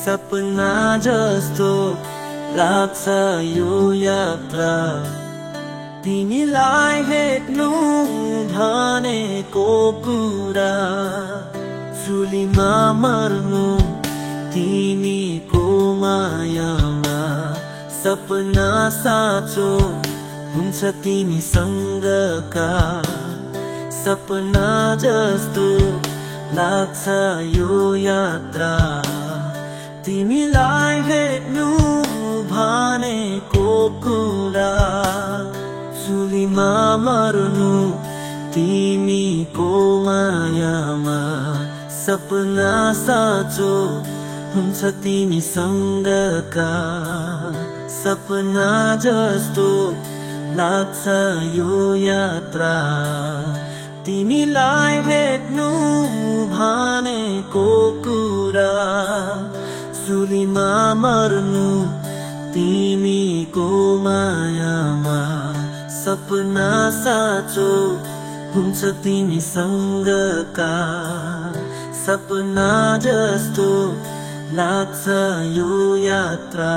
सपना जस्तो लाग्छ यो यात्रा तिमीलाई हेर्नु भनेको कुरा चुलीमा मर्नु तिमीको मायामा सपना साँचो हुन्छ तिमीसँगका सपना जस्तो लाग्छ यो यात्रा तिमीलाई हेर्नु भनेको कुरा चुलीमा मर्नु तिमीको मायामा सपना साँचो हुन्छ तिमीसँगका सपना जस्तो लाग्छ यो यात्रा तिमीलाई भेट्नु भनेको कुरा चुलीमा मर्नु तिमीको मायामा सपना साँचो हुन्छ तिमीसँगका सपना जस्तो लाग्छ यो यात्रा।